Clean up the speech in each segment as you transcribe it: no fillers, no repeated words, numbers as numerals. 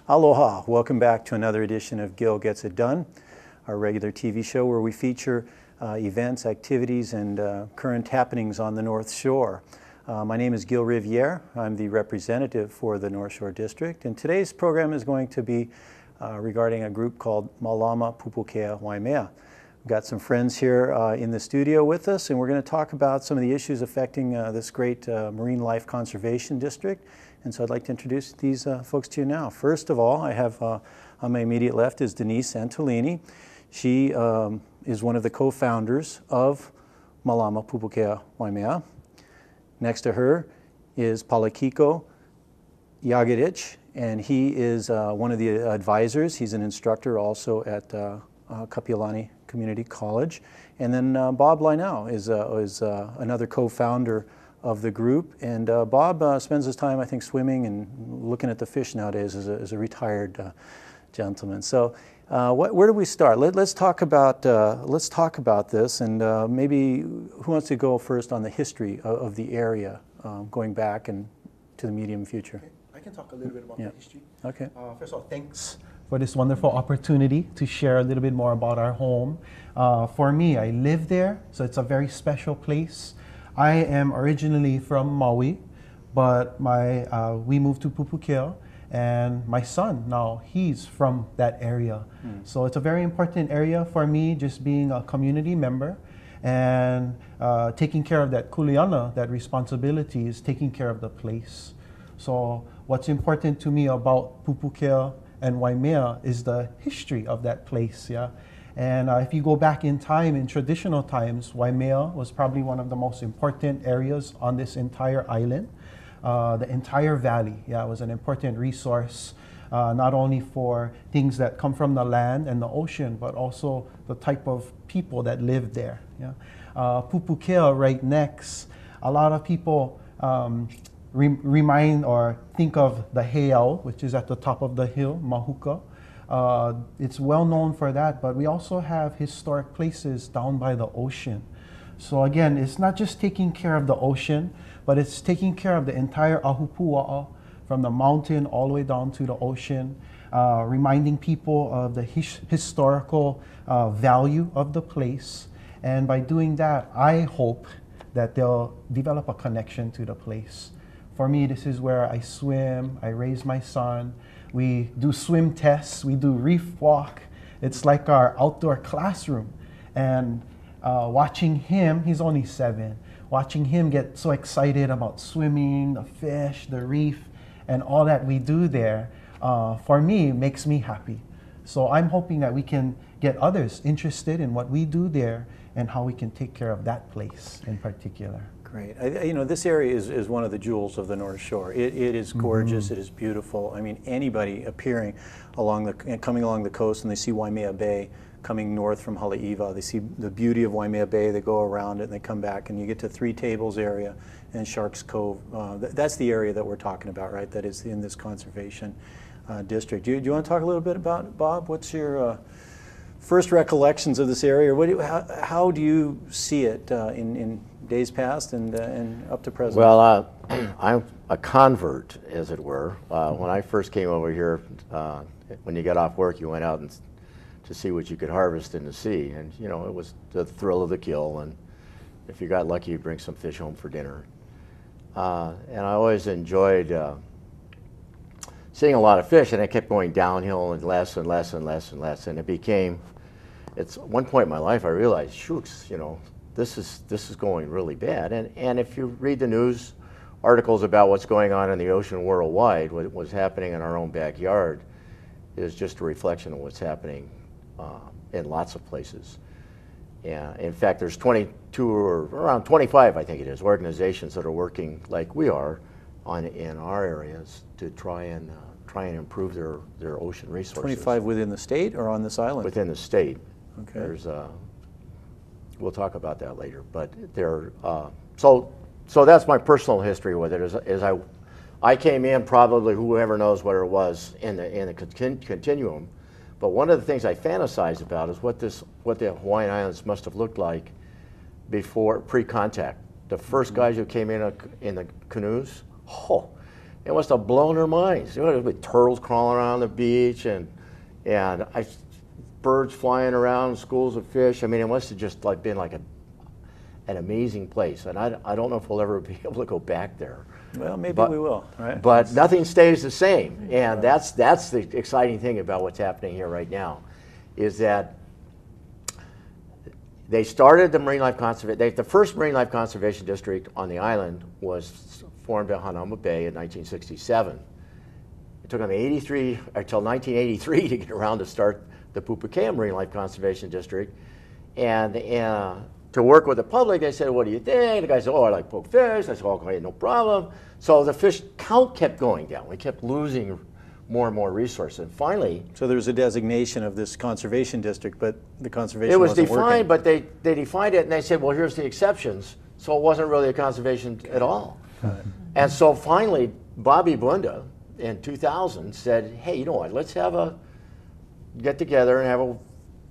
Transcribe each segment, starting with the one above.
Aloha, welcome back to another edition of Gil Gets It Done, our regular TV show where we feature events, activities, and current happenings on the North Shore. My name is Gil Riviere. I'm the representative for the North Shore District, and today's program is going to be regarding a group called Malama, Pupukea, Waimea. We've got some friends here in the studio with us, and we're going to talk about some of the issues affecting this great marine life conservation district. And so I'd like to introduce these folks to you now. First of all, I have on my immediate left is Denise Antolini. She is one of the co-founders of Malama, Pupukea, Waimea. Next to her is Palakiko Yagadich, and he is one of the advisors. He's an instructor also at Kapiolani Community College. And then Bob Linau is another co-founder of the group, and Bob spends his time, I think, swimming and looking at the fish nowadays as a retired gentleman. So, where do we start? Let's talk about this, and maybe who wants to go first on the history of the area, going back and to the medium future. Okay. I can talk a little bit about the history. Okay. First of all, thanks for this wonderful opportunity to share a little bit more about our home. For me, I live there, so it's a very special place. I am originally from Maui, but we moved to Pupukea, and my son now, he's from that area. So it's a very important area for me, just being a community member and taking care of that kuleana, that responsibility is taking care of the place. So what's important to me about Pupukea and Waimea is the history of that place, yeah. And if you go back in time, in traditional times, Waimea was probably one of the most important areas on this entire island. The entire valley, yeah, was an important resource, not only for things that come from the land and the ocean, but also the type of people that lived there. Yeah. Pupukea right next, a lot of people remind or think of the heiau, which is at the top of the hill, Mahuka. It's well known for that, but we also have historic places down by the ocean. So again, it's not just taking care of the ocean, but it's taking care of the entire ahupua'a, from the mountain all the way down to the ocean, reminding people of the historical value of the place. And by doing that, I hope that they'll develop a connection to the place. For me, this is where I swim, I raise my son. We do swim tests, we do reef walk. It's like our outdoor classroom. And watching him, he's only 7, watching him get so excited about swimming, the fish, the reef, and all that we do there, for me, makes me happy. So I'm hoping that we can get others interested in what we do there and how we can take care of that place in particular. Great. You know, this area is one of the jewels of the North Shore. It is gorgeous. It is beautiful. I mean, anybody appearing coming along the coast, and they see Waimea Bay coming north from Haleiwa, they see the beauty of Waimea Bay, they go around it and they come back, and you get to Three Tables area and Sharks Cove. That's the area that we're talking about, right? That is in this conservation district. Do you want to talk a little bit about, Bob, what's your first recollections of this area? How do you see it in days past and up to present? Well, I'm a convert, as it were. When I first came over here, when you got off work, you went out to see what you could harvest in the sea. And, you know, it was the thrill of the kill. And if you got lucky, you'd bring some fish home for dinner. And I always enjoyed seeing a lot of fish, and it kept going downhill and less and less and less and less. And it became, at one point in my life, I realized, shoots, you know, this is going really bad. And if you read the news articles about what's going on in the ocean worldwide, what's happening in our own backyard is just a reflection of what's happening in lots of places. Yeah, in fact, there's 22 or around 25, I think it is, organizations that are working like we are in our areas to try and improve their ocean resources. 25 within the state or on this island? Within the state. Okay. There's we'll talk about that later, but there. So that's my personal history with it. As I came in, probably whoever knows what it was in the continuum, but one of the things I fantasize about is what the Hawaiian Islands must have looked like before pre-contact. The first guys who came in the canoes, It must have blown their minds. You know, with turtles crawling around the beach and birds flying around, schools of fish. I mean, it must have just like been like an amazing place. And I don't know if we'll ever be able to go back there. Well, maybe we will, right? But nothing stays the same, and that's the exciting thing about what's happening here right now, is that they started the marine life conservation. The first marine life conservation district on the island was formed at Hanauma Bay in 1967. It took them until 1983 to get around to start the Pupukea Marine Life Conservation District, and to work with the public, they said, "What do you think?" The guy said, "Oh, I like poke fish." I said, "Okay, no problem." So the fish count kept going down. We kept losing more and more resources. And finally, So there was a designation of this conservation district, but the conservation it was wasn't defined, working. but they defined it and they said, "Well, here's the exceptions." So it wasn't really a conservation at all. And so finally, Bobby Bunda in 2000 said, "Hey, you know what? Let's have a get together and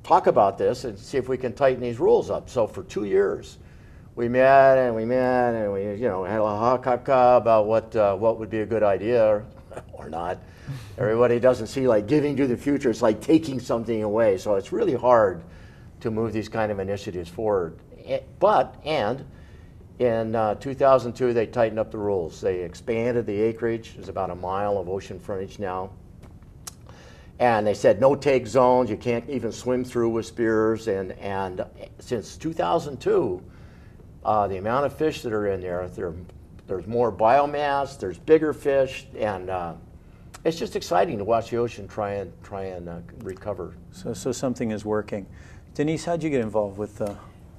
talk about this and see if we can tighten these rules up." So for 2 years, we met and we had a ha-ka-ka about what would be a good idea or not. Everybody doesn't see like giving to the future. It's like taking something away. So it's really hard to move these kind of initiatives forward. And in 2002, they tightened up the rules. They expanded the acreage. There's about a mile of ocean frontage now. And they said no take zones, you can't even swim through with spears. And since 2002, the amount of fish that are in there's more biomass, there's bigger fish, and it's just exciting to watch the ocean try and recover. So something is working. Denise, how'd you get involved with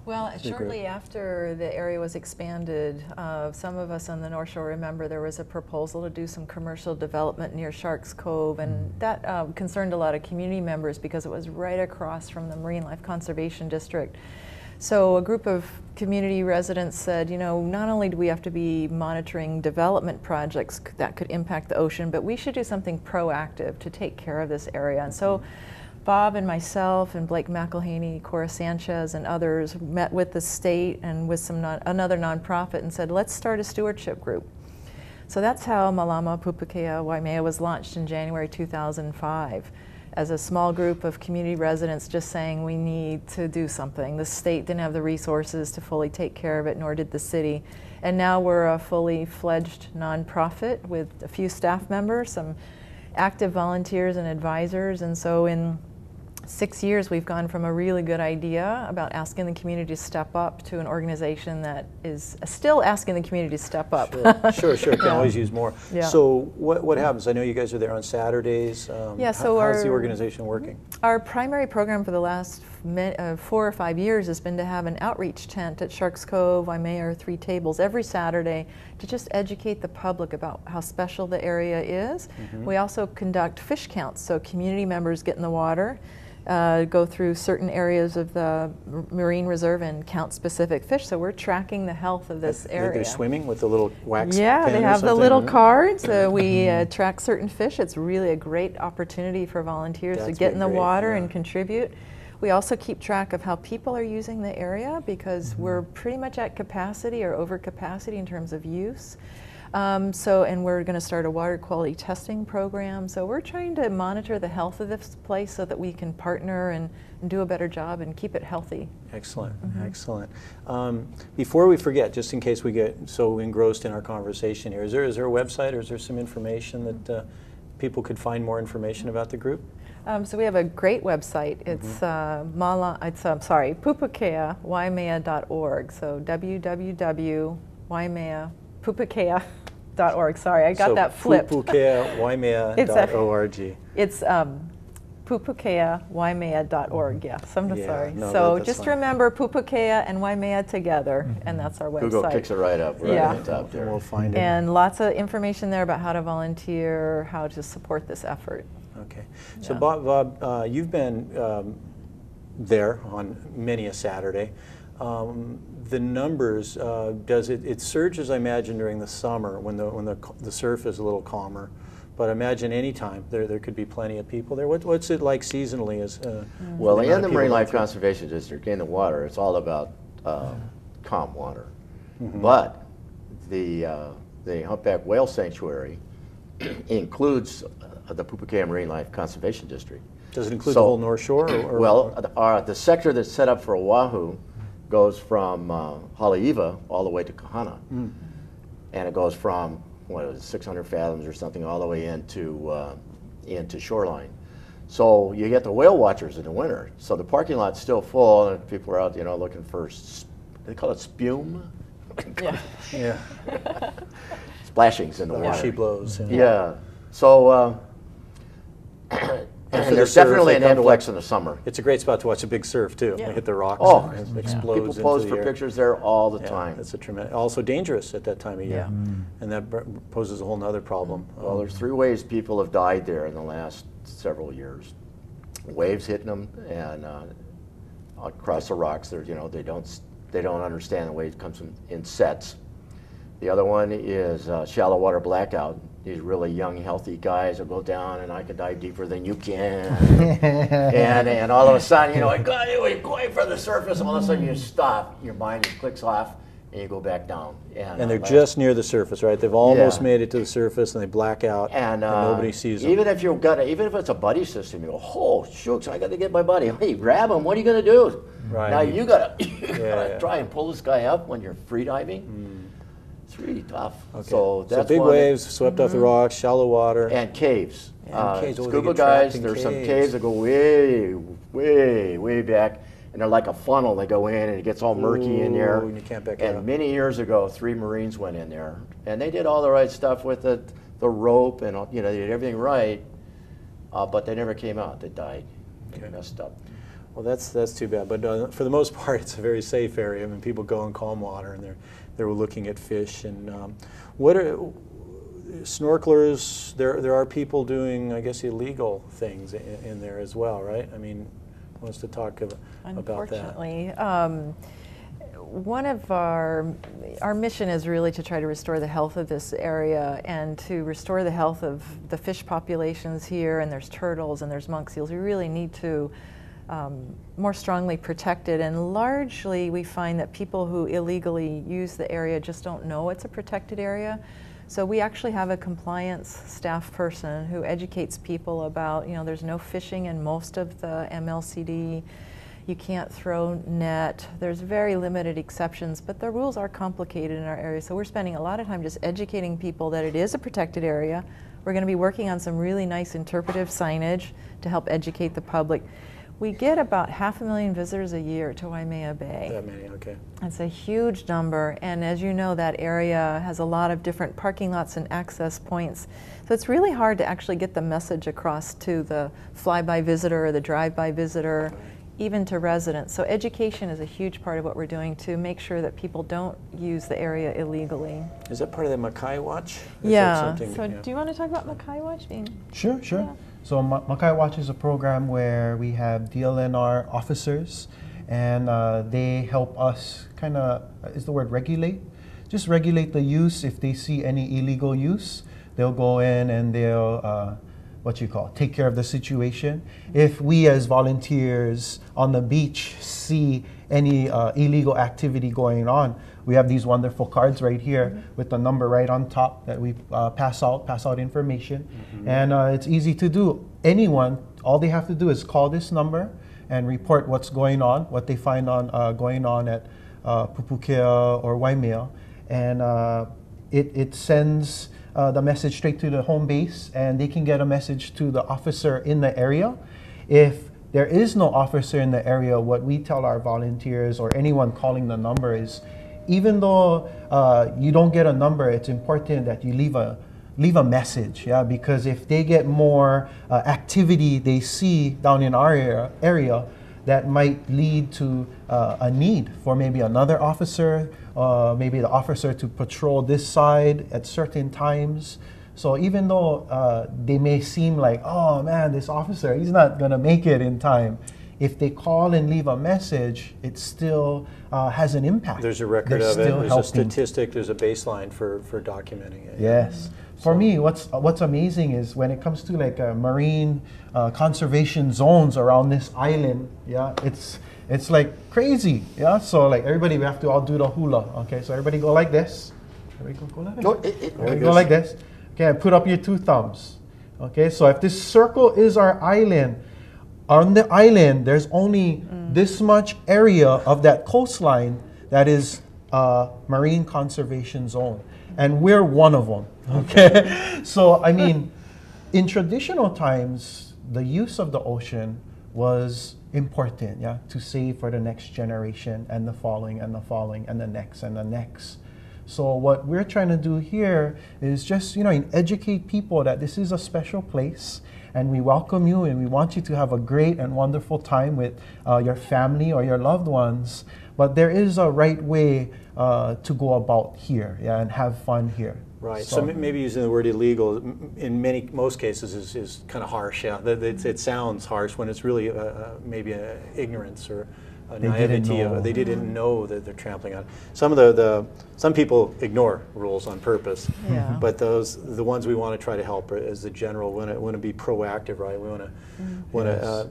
Well, shortly after the area was expanded, some of us on the North Shore remember there was a proposal to do some commercial development near Sharks Cove, and that concerned a lot of community members because it was right across from the Marine Life Conservation District. So a group of community residents said, you know, not only do we have to be monitoring development projects that could impact the ocean, but we should do something proactive to take care of this area. And so Bob and myself and Blake McElhaney, Cora Sanchez, and others met with the state and with another nonprofit and said, let's start a stewardship group. So that's how Malama, Pupukea, Waimea was launched in January 2005 as a small group of community residents just saying we need to do something. The state didn't have the resources to fully take care of it, nor did the city. And now we're a fully fledged nonprofit with a few staff members, some active volunteers and advisors, and so in 6 years, we've gone from a really good idea about asking the community to step up to an organization that is still asking the community to step up. Sure, can always use more. Yeah. So what happens? I know you guys are there on Saturdays. Yeah, so how's the organization working? Our primary program for the last 4 or 5 years has been to have an outreach tent at Sharks Cove, Waimea, or Three Tables every Saturday to just educate the public about how special the area is. We also conduct fish counts, so community members get in the water, go through certain areas of the marine reserve and count specific fish. So we're tracking the health of this area. They're swimming with the little wax Yeah, pen they or have the something? little cards. We track certain fish. It's really a great opportunity for volunteers to That's get in the been great, water yeah. and contribute. We also keep track of how people are using the area because we're pretty much at capacity or over capacity in terms of use. And we're going to start a water quality testing program. So we're trying to monitor the health of this place so that we can partner and do a better job and keep it healthy. Excellent, excellent. Before we forget, just in case we get so engrossed in our conversation here, is there a website or is there some information that people could find more information about the group? So we have a great website. It's pupukeawaimea.org. So www.waimea.pupukea.org. Sorry, I got that flipped. Pupukeawaimea.org. It's pupukeawaimea.org. Yeah, sorry. No, so that's just fine. remember Pupukea and Waimea together, and that's our website. Google kicks it right up, right Yeah. on top there. We'll find it. And lots of information there about how to volunteer, how to support this effort. Okay. So Yeah. Bob, you've been there on many a Saturday. The numbers, it surges, I imagine, during the summer when the surf is a little calmer. But I imagine any time there could be plenty of people there. What's it like seasonally? Well, amount in of the people Marine going Life through? Conservation District, in the water, it's all about calm water. But the Humpback Whale Sanctuary includes the Pupukea Marine Life Conservation District. Does it include the whole North Shore? The sector that's set up for Oahu goes from Haleiwa all the way to Kahana. And it goes from, 600 fathoms or something all the way into shoreline. So you get the whale watchers in the winter. So the parking lot's still full, and people are out, looking for, they call it spume? Yeah. Splashings in the water. She blows. Yeah. So, and there's definitely an influx in the summer. It's a great spot to watch a big surf too. Yeah. They hit the rocks and it explodes People pose into for the air. pictures there all the time. It's a tremendous, also dangerous at that time of year, and that poses a whole nother problem. Well, there's 3 ways people have died there in the last several years. Waves hitting them, and across the rocks. They don't understand the wave comes in sets. The other one is shallow water blackout. These really young, healthy guys will go down, and I can dive deeper than you can. and all of a sudden, you're going for the surface, and all of a sudden you stop. Your mind just clicks off, and you go back down. And they're just near the surface, right? They've almost made it to the surface, and they black out, and nobody sees them. Even if it's a buddy system, you go, oh, shooks, I got to get my buddy. Hey, grab him. What are you going to do? Right. Now you got to try and pull this guy up when you're free diving. It's really tough. Okay. So that's big waves, swept off the rocks, shallow water. And caves. Caves. Scuba guys, there's some caves that go way, way, way back, and they're like a funnel. They go in, and it gets all murky in there. And you can't back out. And many years ago, 3 Marines went in there, and they did all the right stuff with it, the rope, and they did everything right, but they never came out. They died. They messed up. Well, that's too bad. But for the most part, it's a very safe area. I mean, people go in calm water, and they're looking at fish. And what are snorkelers? There are people doing, I guess, illegal things in there as well, right? I mean, wants to talk about that. Unfortunately, one of our mission is really to try to restore the health of this area and to restore the health of the fish populations here. And there's turtles and there's monk seals. We really need to more strongly protect it, and largely we find that people who illegally use the area just don't know it's a protected area. So we actually have a compliance staff person who educates people about, there's no fishing in most of the MLCD. You can't throw net. There's very limited exceptions, but the rules are complicated in our area. So we're spending a lot of time just educating people that it is a protected area. We're going to be working on some really nice interpretive signage to help educate the public. We get about 500,000 visitors a year to Waimea Bay. That many, okay. It's a huge number, and as you know, that area has a lot of different parking lots and access points. So it's really hard to actually get the message across to the fly-by visitor or the drive-by visitor, even to residents. So education is a huge part of what we're doing to make sure that people don't use the area illegally. Is that part of the Makai Watch? Yeah. So do you want to talk about Makai Watch? Sure. Yeah. So Makai Watch is a program where we have DLNR officers, and they help us is the word regulate? Just regulate the use. If they see any illegal use, they'll go in and they'll, take care of the situation. If we as volunteers on the beach see any illegal activity going on, we have these wonderful cards right here with the number right on top that we pass out information. And it's easy to do. Anyone, all they have to do is call this number and report what's going on, what they find going on at Pupukea or Waimea. And it sends the message straight to the home base, and they can get a message to the officer in the area. If there is no officer in the area, what we tell our volunteers or anyone calling the number is, even though you don't get a number, it's important that you leave a message, because if they get more activity they see down in our area, that might lead to a need for maybe another officer, maybe the officer to patrol this side at certain times. So even though they may seem like, oh man, this officer, he's not gonna make it in time, if they call and leave a message, it still has an impact. There's a record of it, there's a statistic, there's a baseline for documenting it. Yes. For me, what's amazing is when it comes to like marine conservation zones around this island, it's like crazy, So like everybody, we have to all do the hula, okay? So everybody go like this. Everybody go like this. Everybody go like this. Okay, put up your two thumbs. Okay, so if this circle is our island, on the island there's only this much area of that coastline that is marine conservation zone, and we're one of them. Okay, so I mean, in traditional times, the use of the ocean was important, yeah, to save for the next generation and the following and the following and the next and the next. So what we're trying to do here is just, educate people that this is a special place, and we welcome you, and we want you to have a great and wonderful time with your family or your loved ones. But there is a right way to go about here, yeah, and have fun here. Right. So maybe using the word illegal in most cases is kind of harsh. Yeah, it sounds harsh when it's really maybe an ignorance or a naivety. They didn't know that they're trampling on. Some people ignore rules on purpose. Yeah. But the ones we want to try to help as the general want to be proactive, right? We want to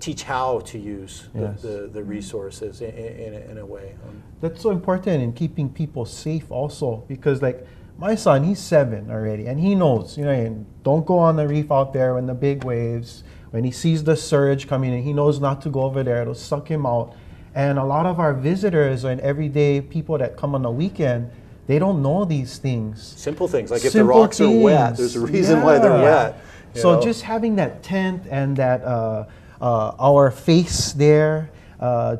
teach how to use the resources in a way. That's so important in keeping people safe also, because like my son, he's 7 already, and he knows, don't go on the reef out there when the big waves, when he sees the surge coming in, he knows not to go over there, it'll suck him out. And a lot of our visitors and everyday people that come on the weekend, they don't know these things. Simple things, like if the rocks are wet, there's a reason why they're wet. So just having that tent and that our face there,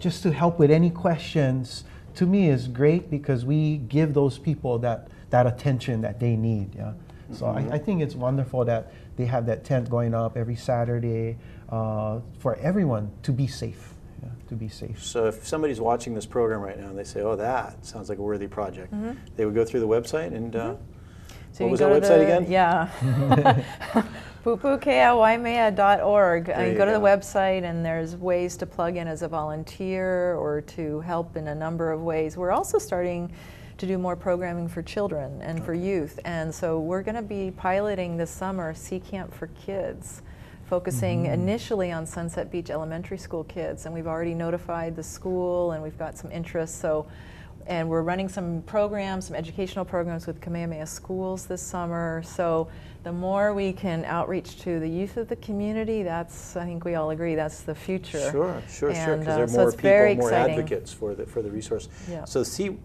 just to help with any questions, to me is great, because we give those people that attention that they need. Yeah. So I think it's wonderful that they have that tent going up every Saturday for everyone to be safe. Yeah, to be safe. So if somebody's watching this program right now and they say, "Oh, that sounds like a worthy project," they would go through the website and so what was that website again? Yeah. Pupukeawaimea.org. You go to the website, and there's ways to plug in as a volunteer or to help in a number of ways. We're also starting to do more programming for children and for youth, and so we're going to be piloting this summer Sea Camp for Kids, focusing initially on Sunset Beach Elementary School kids, and we've already notified the school, and we've got some interest. And we're running some programs, some educational programs with Kamehameha schools this summer. So the more we can outreach to the youth of the community, that's, I think we all agree, that's the future. Sure, because there are so more it's very people, more exciting. advocates for the resource. Yeah. So Sea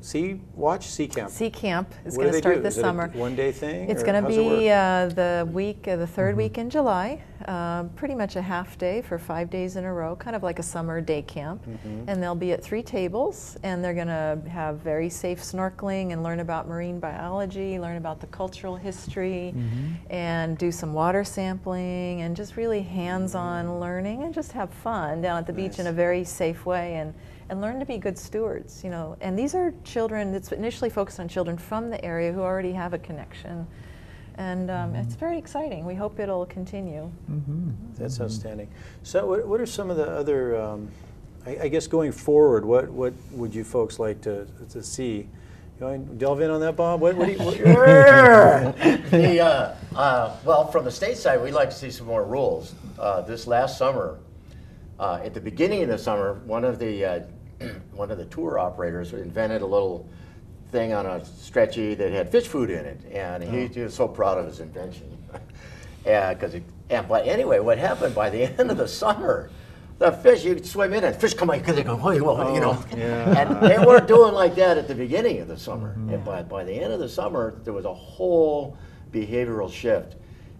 Camp. Sea Camp is What going do to they start do? this Is it summer. a one-day thing? It's or going to how's it be work? the third week in July, pretty much a half day for 5 days in a row, kind of like a summer day camp. And they'll be at 3 tables, and they're going to have very safe snorkeling and learn about marine biology, learn about the cultural history, and do some water sampling, and just really hands-on learning, and just have fun down at the beach in a very safe way, and learn to be good stewards, And these are children, it's initially focused on children from the area who already have a connection. And it's very exciting. We hope it'll continue. That's outstanding. So what are some of the other, I guess going forward, what would you folks like to see? You want to delve in on that, Bob? What do you, Sure. Well, from the state side, we'd like to see some more rules. This last summer, at the beginning of the summer, one of the tour operators invented a little thing on a stretchy that had fish food in it, and he was so proud of his invention. But anyway, what happened by the end of the summer, the fish, you could swim in and fish come out because they go, And they weren't doing like that at the beginning of the summer. And by the end of the summer, there was a whole behavioral shift.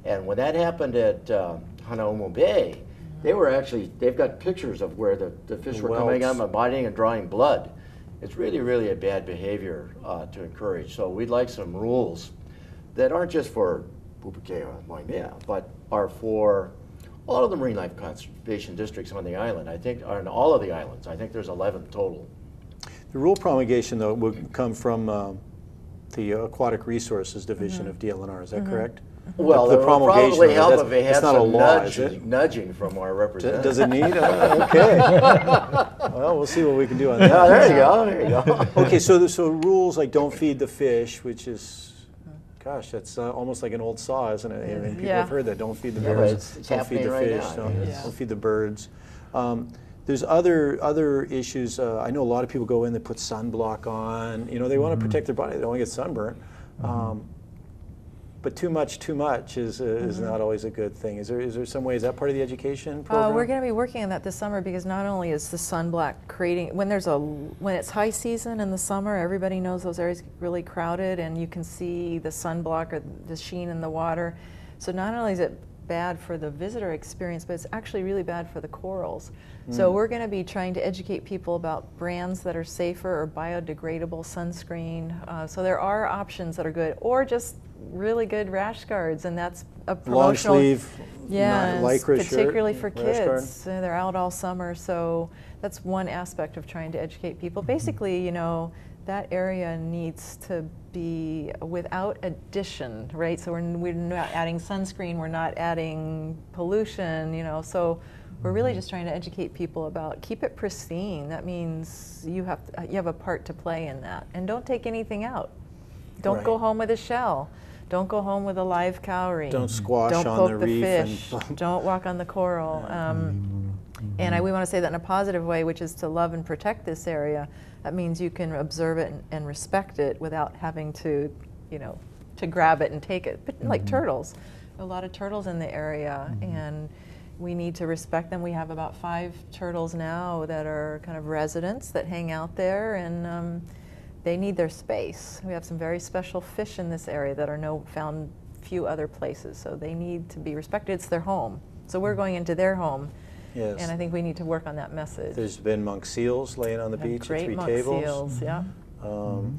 And when that happened at Hanaumo Bay, they've got pictures of where the fish were coming out and biting and drawing blood. It's really, really a bad behavior to encourage. So we'd like some rules that aren't just for Pupukea and Waimea, but are for all of the marine life conservation districts on the island. I think on all of the islands. I think there's 11 total. The rule promulgation, though, would come from the Aquatic Resources Division of DLNR. Is that correct? Well, the it would promulgation, probably help if they had not a some law, is it? nudging from our representatives. Does it need? Okay. Well, we'll see what we can do on that. Oh, there you go. Okay, so rules like don't feed the fish, which is, gosh, that's almost like an old saw, isn't it? I mean, people have heard that. Don't feed the birds. It's don't feed the happening fish. right now. Don't feed the birds. There's other issues. I know a lot of people go in, they put sunblock on. They want to protect their body. They don't want to get sunburned. But too much is not always a good thing. Is there some way, is that part of the education program? We're going to be working on that this summer, because not only is the sunblock creating, when it's high season in the summer, everybody knows those areas get really crowded, and you can see the sunblock or the sheen in the water. So not only is it bad for the visitor experience, but it's actually really bad for the corals. So we're going to be trying to educate people about brands that are safer or biodegradable sunscreen. So there are options that are good, or just really good rash guards, and that's a promotional. Long sleeve, lycra shirt, particularly for rash guard. kids. They're out all summer, so that's one aspect of trying to educate people. Basically, you know, that area needs to be without addition, right? So we're not adding sunscreen, we're not adding pollution, you know, so we're really just trying to educate people about keep it pristine. That means you have a part to play in that. And don't take anything out. Don't go home with a shell. Don't go home with a live cowrie. Don't squash Don't on poke the the reef. fish. Don't walk on the coral. And we want to say that in a positive way, which is to love and protect this area. That means you can observe it and respect it without having to, you know, to grab it and take it. But like turtles, a lot of turtles in the area, and we need to respect them. We have about 5 turtles now that are kind of residents that hang out there, and they need their space. We have some very special fish in this area that are found few other places, so they need to be respected. It's their home. So we're going into their home. Yes. And I think we need to work on that message. There's been monk seals laying on the beach at Great Three monk Tables. seals, yeah.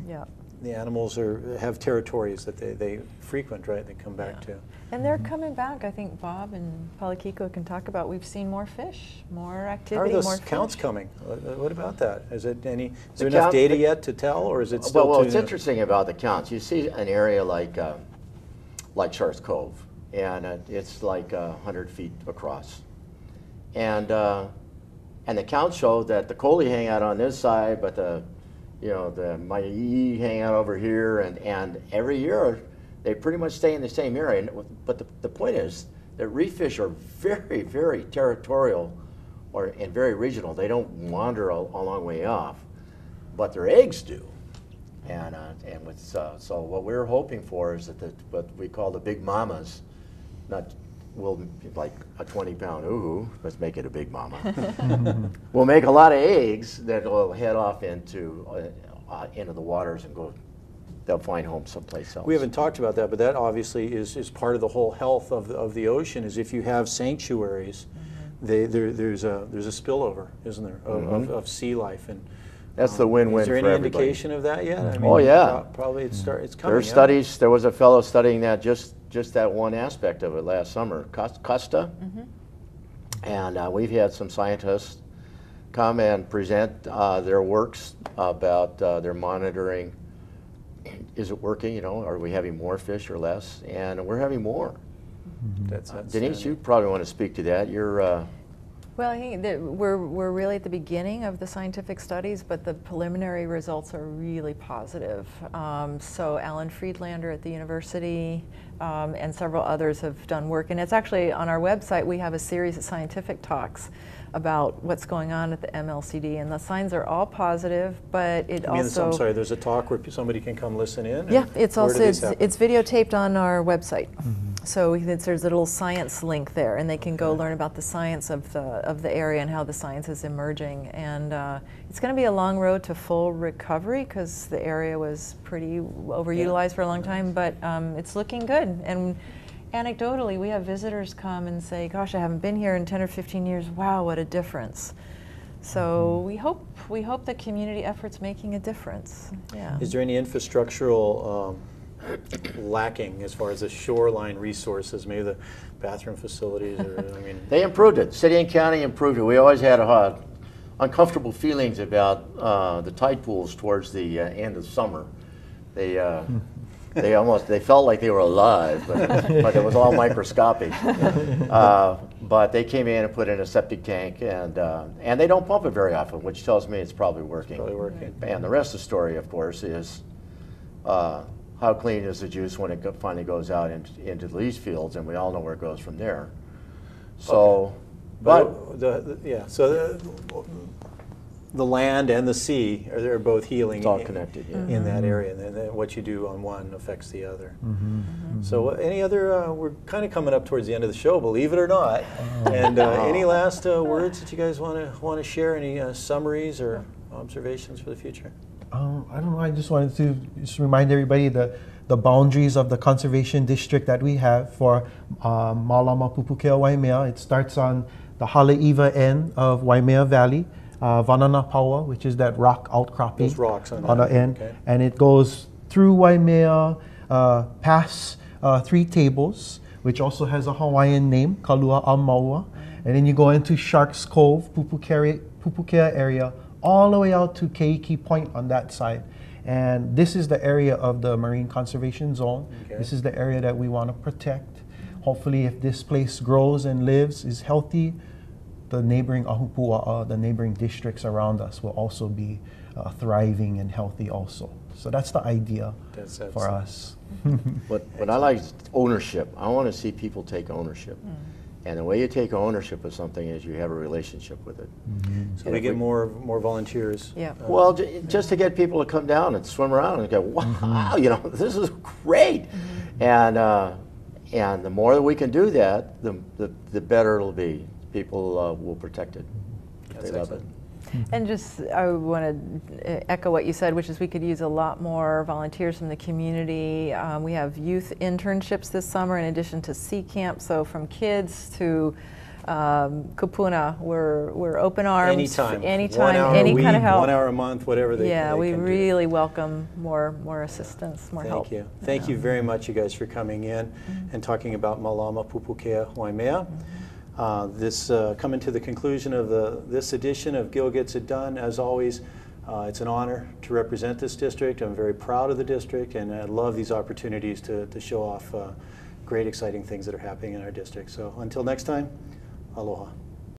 Yeah. The animals have territories that they frequent, right? They come back to. And they're coming back. I think Bob and Palikiko can talk about. We've seen more fish, more How activity, are those more counts fish. coming? What about that? Is there enough data yet to tell, or is it still well, too what's interesting about the counts, you see an area like Sharks Cove, and it's like 100 feet across, and the counts show that the Coley hang out on this side, but the Maii hang out over here, and every year they pretty much stay in the same area. But the point is that reef fish are very, very territorial and very regional. They don't wander a long way off, but their eggs do. So what we're hoping for is that what we call the big mamas, will like a 20-pound uhu, let's make it a big mama, will make a lot of eggs that will head off into the waters and they'll find home someplace else. We haven't talked about that, but that obviously is part of the whole health of the ocean, is if you have sanctuaries, there's a spillover, isn't there, of sea life. And that's the win-win for everybody. Is there any indication of that yet? I mean, yeah. Probably it's coming. There's studies. There was a fellow studying that just that one aspect of it last summer, Costa, and we've had some scientists come and present their works about their monitoring. Is it working? You know, are we having more fish or less? And we're having more. That's Denise, you probably want to speak to that. You're. Well, I think that we're really at the beginning of the scientific studies, but the preliminary results are really positive. So Alan Friedlander at the university and several others have done work, and it's actually on our website. We have a series of scientific talks about what's going on at the MLCD, and the signs are all positive, but it also... I'm sorry, there's a talk where somebody can come listen in? Yeah, it's also, it's videotaped on our website. So there's a little science link there, and they can go learn about the science of the area and how the science is emerging. And it's going to be a long road to full recovery, because the area was pretty overutilized for a long time, but it's looking good. And anecdotally, we have visitors come and say, gosh, I haven't been here in 10 or 15 years. Wow, what a difference. So we hope the community effort's making a difference. Yeah. Is there any infrastructural lacking as far as the shoreline resources, maybe the bathroom facilities, or They improved it. City and county improved it. We always had uncomfortable feelings about the tide pools towards the end of summer. They felt like they were alive, but it was all microscopic. But they came in and put in a septic tank, and they don't pump it very often, which tells me it's probably working. And the rest of the story, of course, is how clean is the juice when it finally goes out into the leach fields, and we all know where it goes from there. So, the land and the sea are both healing. It's all connected, yeah. In that area, and then what you do on one affects the other. So any other, we're kind of coming up towards the end of the show, believe it or not. And any last words that you guys want to share? Any summaries or observations for the future? I don't know. I just wanted to just remind everybody the boundaries of the conservation district that we have for Malama, Pupukea, Waimea. It starts on the Haleiwa end of Waimea Valley, Vanana Paua, which is that rock outcropping. Those rocks on the end. Okay. And it goes through Waimea, past Three Tables, which also has a Hawaiian name, Kalua Amaua. And then you go into Sharks Cove, Pupukea area, all the way out to Keiki Point on that side. And this is the area of the Marine Conservation Zone. Okay. This is the area that we want to protect. Hopefully, if this place grows and lives, is healthy, the neighboring Ahupua'a, the neighboring districts around us will also be thriving and healthy also. So that's the idea for us. What I like is ownership. I want to see people take ownership. And the way you take ownership of something is you have a relationship with it. So we get more volunteers. Yeah. Well, just to get people to come down and swim around and go, wow, you know, this is great. And the more that we can do that, the better it'll be. People will protect it. They love it. And just, I want to echo what you said, which is we could use a lot more volunteers from the community. We have youth internships this summer in addition to sea camp. So from kids to kupuna, we're open arms. Anytime, any kind of help. 1 hour a month, whatever they can. We really welcome more assistance, more help. Thank you. Thank you very much, you guys, for coming in and talking about Malama, Pupukea, Waimea. This coming to the conclusion of this edition of Gil Gets It Done. As always, it's an honor to represent this district. I'm very proud of the district, and I love these opportunities to show off great, exciting things that are happening in our district. So until next time, aloha.